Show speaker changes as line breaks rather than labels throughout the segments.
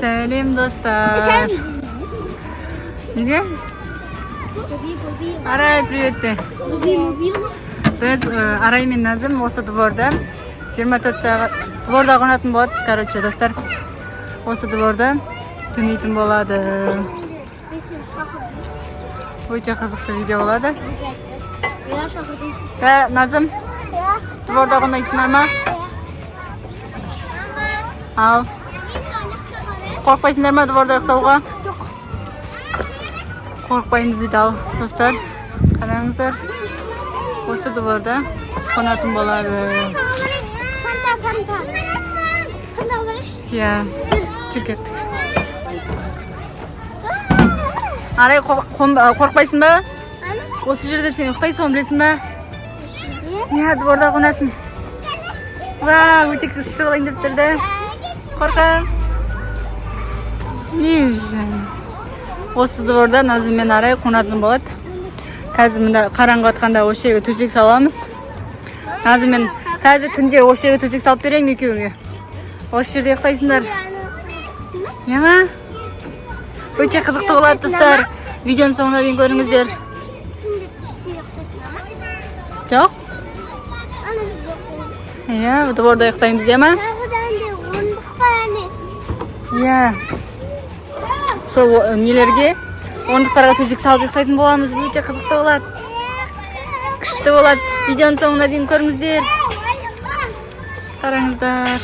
Сәлем достар. Неге? Арай, привет де. Біз Арай мен Назым осы дворда 24 сағат дворда қонатын болады. Короче, достар, осы дворда түнейтін болады. Өте қызықты видео болады. Назым, дворда қонайсыңдар ма? Ал. Қорқпайсыңдар ма дворда ұйықтауға? Қорқпаймыз дейді ал, достар. Қараңыздар. Осы дворда қонатын болады. Иә, жүр кеттік. Арай, қорқпайсың ба? Осы жерде сен ұйықтайсың, білесің ба? Иә, дворда қонасың. Ва, өте күшті болайын деп тұрды. Қорқам. Не жан. Осы дворда Назым мен Арай қонатын болады. Қазір мында қараңғы атқанда осы жерге төсек саламыз. Назым мен қазір түнде осы жерге төсек салып берейін екеуіңе. Осы жерде ұйықтайсыңдар. Иә ма? Өте қызықты болады достар. Видеоның соңына дейін көріңіздер. Жоқ? Иә, дворда ұйықтаймыз де ма? Иә. Сол нелерге орындықтарға төсек салып ұйықтайтын боламыз. Өте қызықты болады. Күшті болады. Видеоның соңына дейін көріңіздер. Қараңыздар.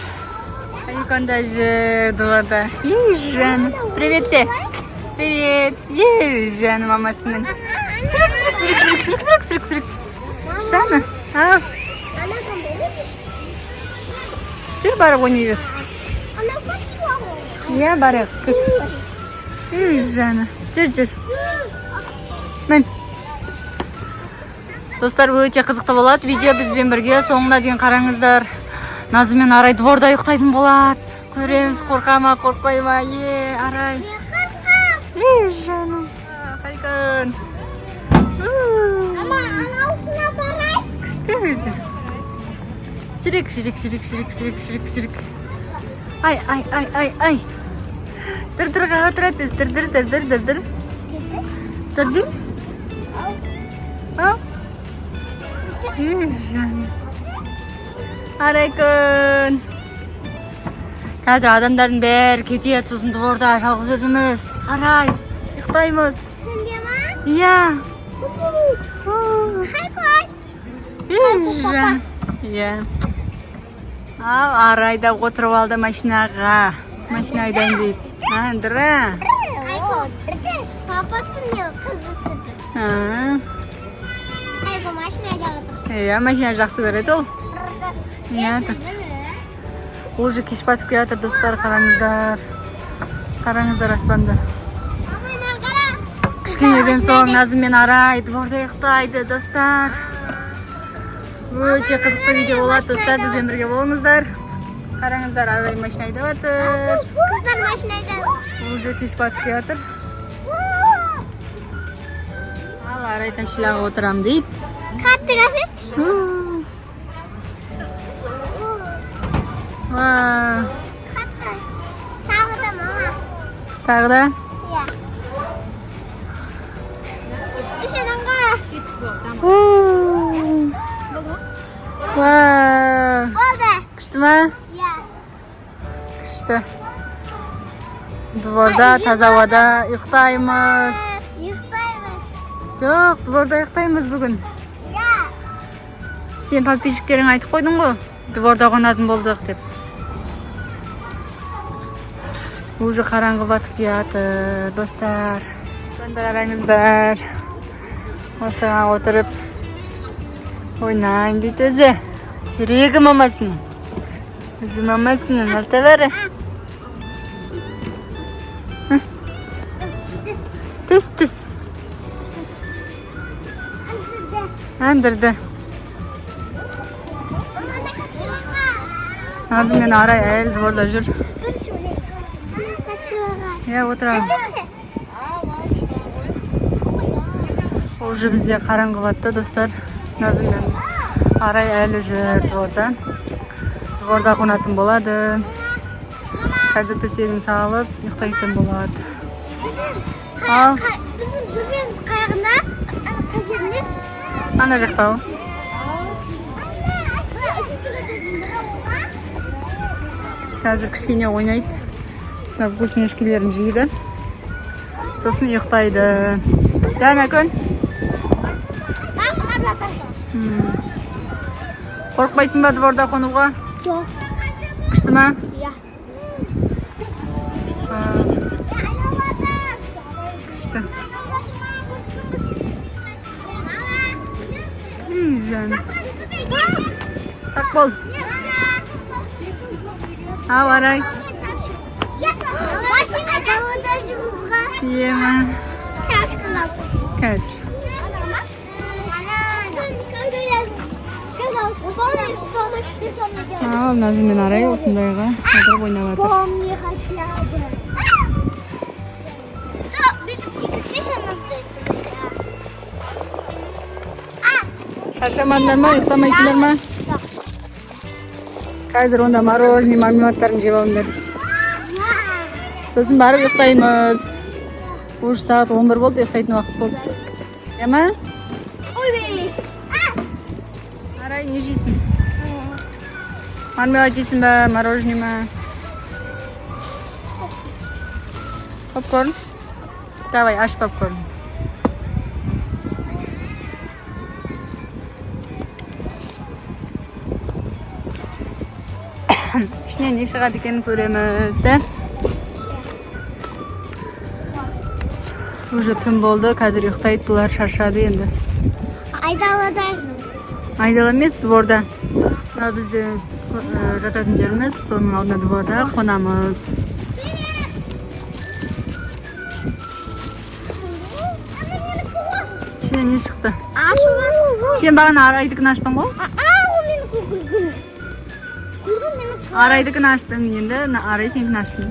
Айконда жүр дворда. Ей, жаным. Привет де. Привет. Ей, жаным мамасының. Сүрік. Сана. Ал. Жүр барып ойнай бер. Иә, барып. Ей, жаны. Жүр. Мен. Достар, өте қызықты болады. Видео бізбен бірге соңына дейін қараңыздар. Назым мен Арай дворда ұйықтайтын болады. Көреміз, қорқа ма, қорқпай ма? Арай. Ей, жаным. Хайкон.
Ама, анаусына барайық.
Күшті өзі. Жүрек. Ай. Дыр-дырға отырады. Дыр. Дыр. Ау. Ей, жаным. Арайкон. Қазір адамдардың бәрі кетеді, сосын дворда жалғыз өзіміз. Арай, ұйықтаймыз.
Сенде ма?
Иә.
Хайкон.
Ей, жаным. Иә. Ал, Арай да отырып алды машинаға. Машина айдайын дейді. Андыра.
Хайкон. Папасы не қызысыды. Хайкон машина айдап отыр.
Иә, машина жақсы көреді ол. Иә, тұр. Уже кеш батып келе жатыр, достар, қараңыздар. Қараңыздар аспанды.
Мамайнар қара.
Кішкенеден соң Назым мен Арай дворда ұйықтайды, достар. Өте қызықты видео болады, достар, бізбен бірге болыңыздар. Қараңыздар, Арай машина айдап жатыр.
Қыздар машина айдап.
Уже кеш батып келе жатыр. Ал Арай ташилаға отырам дейді.
Қатты қасыз? Қатты. Тағы да мама.
Тағы да?
Иә. Үшінен қара. Болды.
Күшті ма?
Иә.
Күшті. Дворда, таза ауада ұйықтаймыз.
Ұйықтаймыз.
Жоқ, дворда ұйықтаймыз бүгін.
Иә.
Сен подписчиктерің айтып қойдың ғой, дворда қонатын болдық деп. Уже қараңғы батып келе жатыр, достар. Қараңыздар. Осыға отырып ойнайын дейді өзі. Жүрегі мамасының. Өзі мамасының алта бәрі. Түс. Андырды. Назым мен Арай әйел дворда жүр. Иә, отырамын. Уже бізде қараңғы батты, достар. Назым мен Арай әлі жүр дворда. Дворда қонатын болады. Қазір төсегін салып, ұйықтайтын болады. Ал,
Bizim gözümüz kayağına. Kaçırmış.
ана жақта. Қазір кішкене ойнайды. Сынап вкусняшкелерін жейді. Сосын ұйықтайды. Дәна күн? Қорықпайсың ба дворда қонуға?
Yok.
Күшті ма?
Ya.
Күшті. Жаным. Сақ бол. Ау, Арай. Ема. Қазір. Ал, Назым мен Арай осындайға отырып ойнап жатыр.
Помни хотя бы.
Шаршамадыңдар ма, ұйықтамайсыңдар ма? Қазір онда мороженое, мармеладтарын жеп алыңдар. Сосын барып ұйықтаймыз. Уже сағат 11 болды, ұйықтайтын уақыт болды. Ема?
Ой, бей.
Арай, не жейсің? Мармелад жейсің ба, мороженое ма? Попкорн? Давай, аш попкорн. Ішінен не шығады екенін көреміз, да? Уже түн болды, қазір ұйықтайды, бұлар шаршады енді.
Айдаладасыңыз.
Айдала емес, дворда. Мына бізде жататын жеріміз, соның алдына дворда қонамыз. Ішінен не шықты? Сен бағана Арайдікін аштың ғой?
O meni gülgün. Gülgün meni.
Арайдікін аштың енді, Арай сенікін аштың.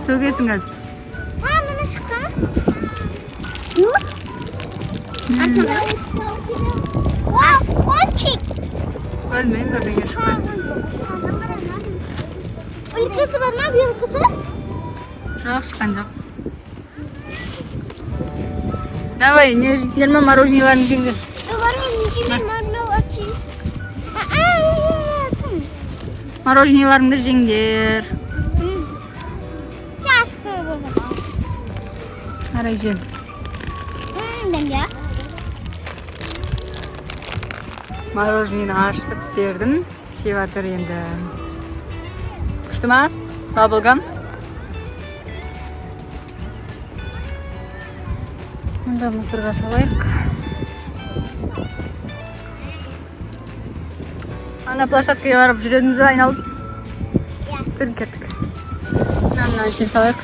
Төгесің қазір.
Mene şıkkı. Yok. Konçik.
Ölmeyin, birden şıқты.
Uykusu var mı? Bir uykusu?
Жоқ, шыққан жоқ. Давай, не жейсіңдер ме, мороженеларын жеңдер. Мороженеларыңды жеңдер. Арай жем. Мороженені ашытып бердім. Жеп жатыр енді. Күшті ма? Баблгам. Мұнда мысырға салайық. Ана площадкаға барып жүрегімізді айналып. Түрін кеттік. Мына ішіне салайық.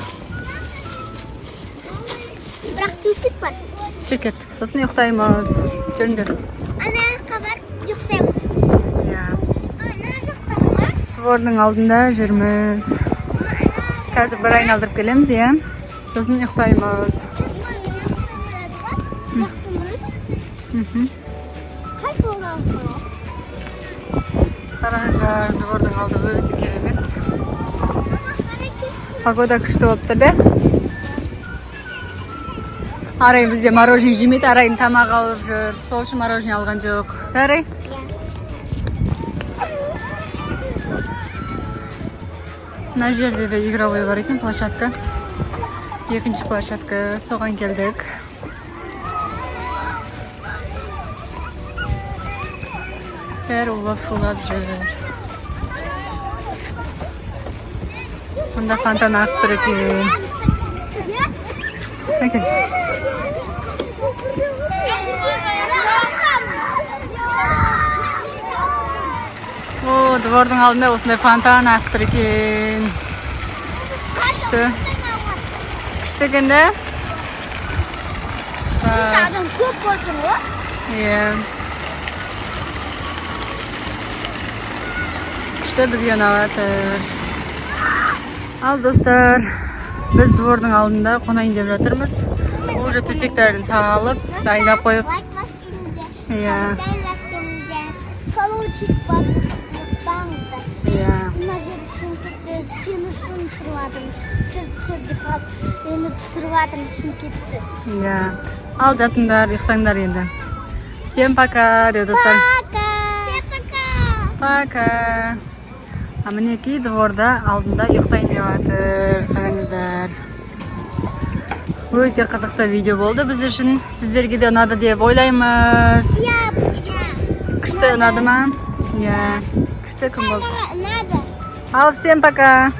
Бірақ төсек бар.
Жүр кеттік. Сосын ұйықтаймыз. Жүріңдер.
Ана қабар ұйықтаймыз.
Иә.
Ана ұйықтамыз.
Двордың алдында жүрміз. Қазір бір айналдырып келеміз, иә. Сосын ұйықтаймыз. Қараңыздар, двордың алды өте керемет. Погода күшті болып тұр, да? Арай бізде мороженое жемейді, Арайдың тамағы алып жүр. Сол үшін мороженое алған жоқ. Арай? Мына жерде де игровой бар екен, площадка. Екінші площадка, соған келдік. Бәрі улап-шулап жүр. Мұнда фонтан ағып тұр екен. Әкел. О, двордың алдында осындай фонтан ағып тұр екен. Күшті. Күшті екен, да?
Adam көп болсын ғой.
Иә. Күшті бізге ұнаватыр. Ал достар, біз двордың алдында қонайын деп жатырмыз. Уже төсектерін салып, дайындап қойып.
Лайк басыңыздар.
Иә.
Дәл басыңыздар. Колончик басыңыздар. түсіріватырмыз. Түсір деп қалып, енді түсіріватырмыз, ішім кетті.
Иә. Ал жатыңдар, ұйықтаңдар енді. Всем пока, деп достар.
Пока! Всем пока!
Пока. А мінекей дворда алдында ұйықтайын деп жатыр. Қараңыздар. Өте қызықты видео болды біз үшін. Сіздерге де ұнады деп ойлаймыз.
Иә, бізге.
Күшті ұнады ма? Иә. Күшті кім болды?
Надо.
Ал, всем пока.